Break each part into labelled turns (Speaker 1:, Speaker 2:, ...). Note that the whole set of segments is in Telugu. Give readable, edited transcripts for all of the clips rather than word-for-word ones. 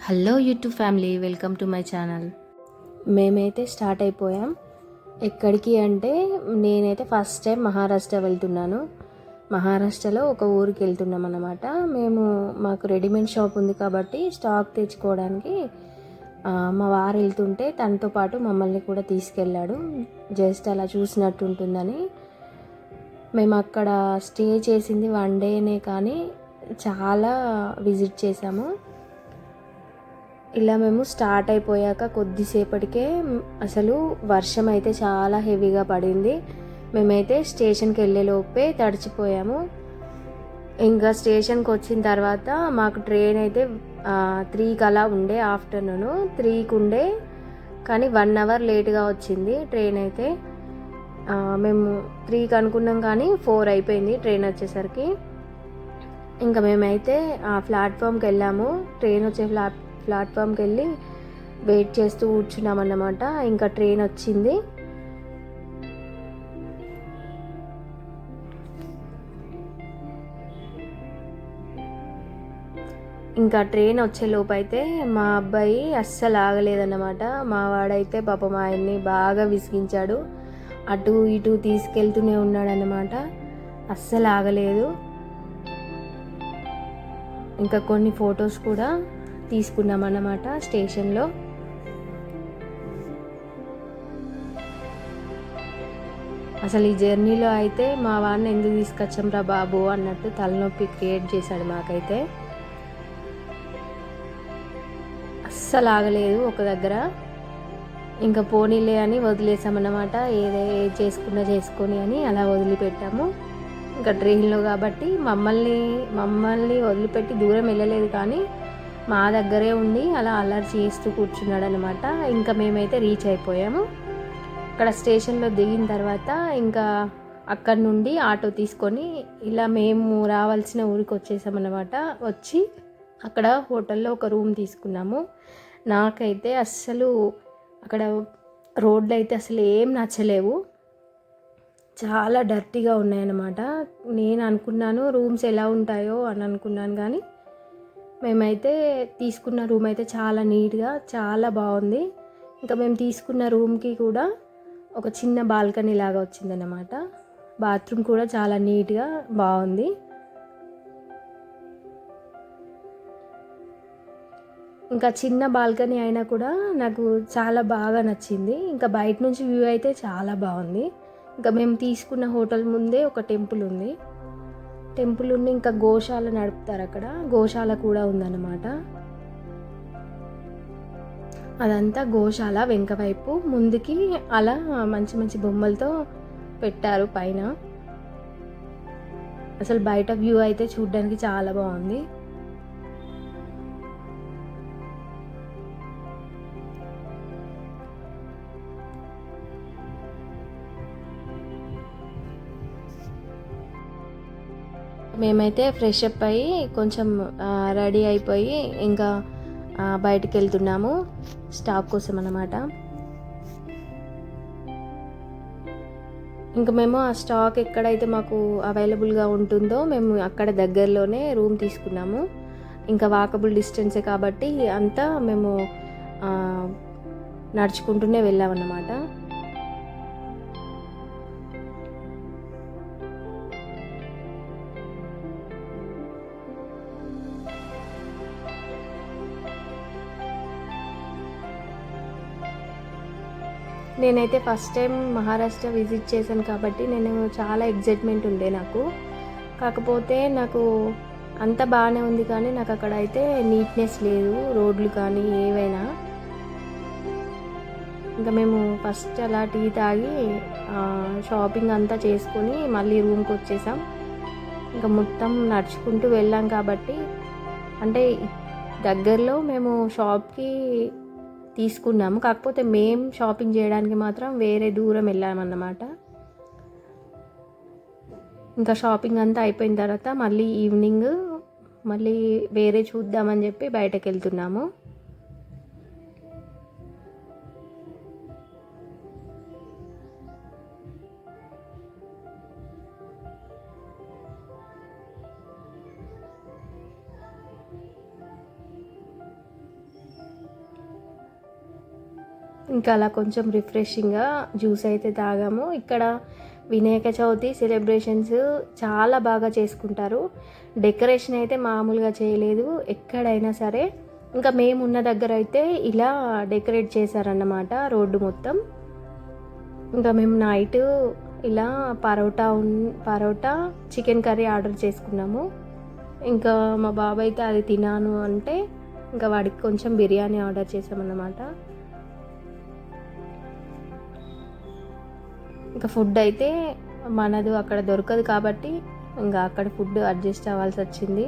Speaker 1: Hello YouTube family, welcome to my channel. మేమైతే స్టార్ట్ అయిపోయాం. ఎక్కడికి అంటే నేనైతే ఫస్ట్ టైం మహారాష్ట్ర వెళ్తున్నాను. మహారాష్ట్రలో ఒక ఊరికి వెళ్తున్నాం అన్నమాట. మాకు రెడీమేడ్ షాప్ ఉంది కాబట్టి స్టాక్ తెచ్చుకోవడానికి మా వారు వెళ్తుంటే తనతో పాటు మమ్మల్ని కూడా తీసుకెళ్ళాడు. జస్ట్ అలా చూసినట్టు ఉంటుందని. మేము అక్కడ స్టే చేసింది 1 డేనే కానీ చాలా విజిట్ చేసాము. ఇలా మేము స్టార్ట్ అయిపోయాక కొద్దిసేపటికే అసలు వర్షం అయితే చాలా హెవీగా పడింది. మేమైతే స్టేషన్కి వెళ్ళేలోపే తడిచిపోయాము. ఇంకా స్టేషన్కి వచ్చిన తర్వాత మాకు ట్రైన్ అయితే 3కి అలా ఉండే, ఆఫ్టర్నూన్ 3కి ఉండే, కానీ 1 అవర్ లేట్గా వచ్చింది ట్రైన్ అయితే. మేము 3కి అనుకున్నాం కానీ 4 అయిపోయింది ట్రైన్ వచ్చేసరికి. ఇంకా మేమైతే ప్లాట్ఫామ్కి వెళ్ళాము. ట్రైన్ వచ్చే ప్లాట్ఫామ్కి వెళ్ళి వెయిట్ చేస్తూ కూర్చున్నామన్నమాట. ఇంకా ట్రైన్ వచ్చింది. ఇంకా ట్రైన్ వచ్చేలోపు అయితే మా అబ్బాయి అస్సలు ఆగలేదన్నమాట. మా వాడైతే పాపం ఆయన్ని బాగా విసిగించాడు. అటు ఇటు తీసుకెళ్తూనే ఉన్నాడన్నమాట. అస్సలు ఆగలేదు. ఇంకా కొన్ని ఫొటోస్ కూడా తీసుకున్నామన్నమాట స్టేషన్లో. అసలు ఈ జర్నీలో అయితే మా వాడిని ఎందుకు తీసుకొచ్చాం రా బాబు అన్నట్టు తలనొప్పి క్రియేట్ చేశాడు మాకైతే. అస్సలు ఆగలేదు ఒక దగ్గర. ఇంకా పోనీలే అని వదిలేసామన్నమాట. ఏది చేసుకొని అని అలా వదిలిపెట్టాము. ఇంకా ట్రైన్లో కాబట్టి మమ్మల్ని వదిలిపెట్టి దూరం వెళ్ళలేదు, కానీ మా దగ్గరే ఉండి అలా అల్లరి చేస్తూ కూర్చున్నాడు అనమాట. ఇంకా మేమైతే రీచ్ అయిపోయాము. అక్కడ స్టేషన్లో దిగిన తర్వాత ఇంకా అక్కడ నుండి ఆటో తీసుకొని ఇలా మేము రావాల్సిన ఊరికి వచ్చేసామన్నమాట. వచ్చి అక్కడ హోటల్లో ఒక రూమ్ తీసుకున్నాము. నాకైతే అస్సలు అక్కడ రోడ్లు అయితే అసలు ఏం నచ్చలేవు, చాలా డర్టీగా ఉన్నాయన్నమాట. నేను అనుకున్నాను రూమ్స్ ఎలా ఉంటాయో అని అనుకున్నాను, కానీ మేమైతే తీసుకున్న రూమ్ అయితే చాలా నీట్గా చాలా బాగుంది. ఇంకా మేము తీసుకున్న రూమ్కి కూడా ఒక చిన్న బాల్కనీ లాగా వచ్చిందన్నమాట. బాత్రూమ్ కూడా చాలా నీట్గా బాగుంది. ఇంకా చిన్న బాల్కనీ అయినా కూడా నాకు చాలా బాగా నచ్చింది. ఇంకా బయట నుంచి వ్యూ అయితే చాలా బాగుంది. ఇంకా మేము తీసుకున్న హోటల్ ముందే ఒక టెంపుల్ ఉంది. టెంపుల్ ఉండి ఇంకా గోశాల నడుపుతారు, అక్కడ గోశాల కూడా ఉందన్నమాట. అదంతా గోశాల వెనక వైపు. ముందుకి అలా మంచి మంచి బొమ్మలతో పెట్టారు పైన. అసలు బయట వ్యూ అయితే చూడడానికి చాలా బాగుంది. మేమైతే ఫ్రెష్ అప్ అయ్యి కొంచెం రెడీ అయిపోయి ఇంకా బయటికి వెళ్తున్నాము స్టాక్ కోసం అన్నమాట. ఇంకా మేము ఆ స్టాక్ ఎక్కడైతే మాకు అవైలబుల్గా ఉంటుందో మేము అక్కడ దగ్గరలోనే రూమ్ తీసుకున్నాము. ఇంకా వాకబుల్ డిస్టెన్సే కాబట్టి అంతా మేము నడుచుకుంటూనే వెళ్ళామన్నమాట. నేనైతే ఫస్ట్ టైం మహారాష్ట్ర విజిట్ చేశాను కాబట్టి నేను చాలా ఎగ్జైట్మెంట్ ఉండే నాకు. కాకపోతే నాకు అంత బాగానే ఉంది, కానీ నాకు అక్కడ అయితే నీట్నెస్ లేదు, రోడ్లు కానీ ఏవైనా. ఇంకా మేము ఫస్ట్ అలా టీ తాగి షాపింగ్ అంతా చేసుకొని మళ్ళీ రూమ్కి వచ్చేసాం. ఇంకా మొత్తం నడుచుకుంటూ వెళ్ళాం కాబట్టి, అంటే దగ్గరలో మేము షాప్కి తీసుకున్నాము, కాకపోతే మేము షాపింగ్ చేయడానికి మాత్రం వేరే దూరం వెళ్ళామన్నమాట. ఇంకా షాపింగ్ అంతా అయిపోయిన తర్వాత మళ్ళీ ఈవినింగ్ మళ్ళీ వేరే చూద్దామని చెప్పి బయటకు వెళ్తున్నాము. ఇంకా అలా కొంచెం రిఫ్రెషింగ్గా జ్యూస్ అయితే తాగాము. ఇక్కడ వినాయక చవితి సెలబ్రేషన్స్ చాలా బాగా చేసుకుంటారు. డెకరేషన్ అయితే మామూలుగా చేయలేదు ఎక్కడైనా సరే. ఇంకా మేము ఉన్న దగ్గర అయితే ఇలా డెకరేట్ చేశారన్నమాట రోడ్డు మొత్తం. ఇంకా మేము నైట్ ఇలా పరోటా చికెన్ కర్రీ ఆర్డర్ చేసుకున్నాము. ఇంకా మా బాబు అయితే అది తినాను అంటే ఇంకా వాడికి కొంచెం బిర్యానీ ఆర్డర్ చేసామన్నమాట. ఇంకా ఫుడ్ అయితే మనది అక్కడ దొరకదు కాబట్టి ఇంకా అక్కడ ఫుడ్ అడ్జస్ట్ అవ్వాల్సి వచ్చింది.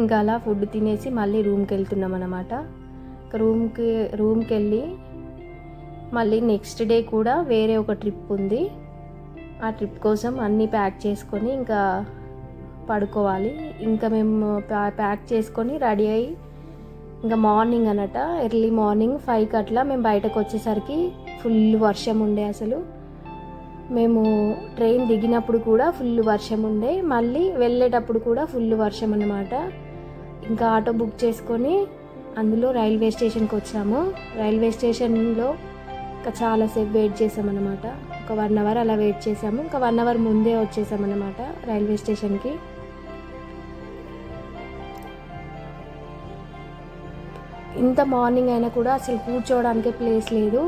Speaker 1: ఇంకా అలా ఫుడ్ తినేసి మళ్ళీ రూమ్కి వెళ్తున్నాం అన్నమాట. రూమ్కి వెళ్ళి మళ్ళీ నెక్స్ట్ డే కూడా వేరే ఒక ట్రిప్ ఉంది. ఆ ట్రిప్ కోసం అన్నీ ప్యాక్ చేసుకొని ఇంకా పడుకోవాలి. ఇంకా మేము ప్యాక్ చేసుకొని రెడీ అయ్యి ఇంకా మార్నింగ్ అనట ఎర్లీ మార్నింగ్ 5కి అట్లా మేము బయటకు వచ్చేసరికి ఫుల్ వర్షం ఉండే. అసలు మేము ట్రైన్ దిగినప్పుడు కూడా ఫుల్ వర్షం ఉండే, మళ్ళీ వెళ్ళేటప్పుడు కూడా ఫుల్ వర్షం అన్నమాట. ఇంకా ఆటో బుక్ చేసుకొని అందులో రైల్వే స్టేషన్కి వచ్చాము. రైల్వే స్టేషన్లో ఇంకా చాలాసేపు వెయిట్ చేసామన్నమాట. ఒక 1 అవర్ అలా వెయిట్ చేసాము. ఇంకా 1 అవర్ ముందే వచ్చేసామన్నమాట రైల్వే స్టేషన్కి. ఇంత మార్నింగ్ అయినా కూడా అసలు కూర్చోవడానికే ప్లేస్ లేదు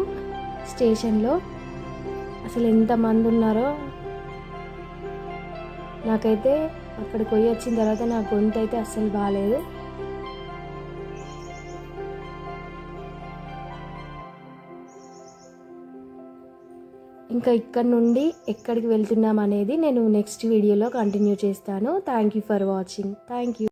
Speaker 1: స్టేషన్లో. అసలు ఎంతమంది ఉన్నారో. నాకైతే అక్కడికి పోయి వచ్చిన తర్వాత నా గొంతు అయితే అస్సలు బాగాలేదు. ఇంకా ఇక్కడ నుండి ఎక్కడికి వెళ్తున్నాం అనేది నేను నెక్స్ట్ వీడియోలో కంటిన్యూ చేస్తాను. Thank you for watching. Thank you.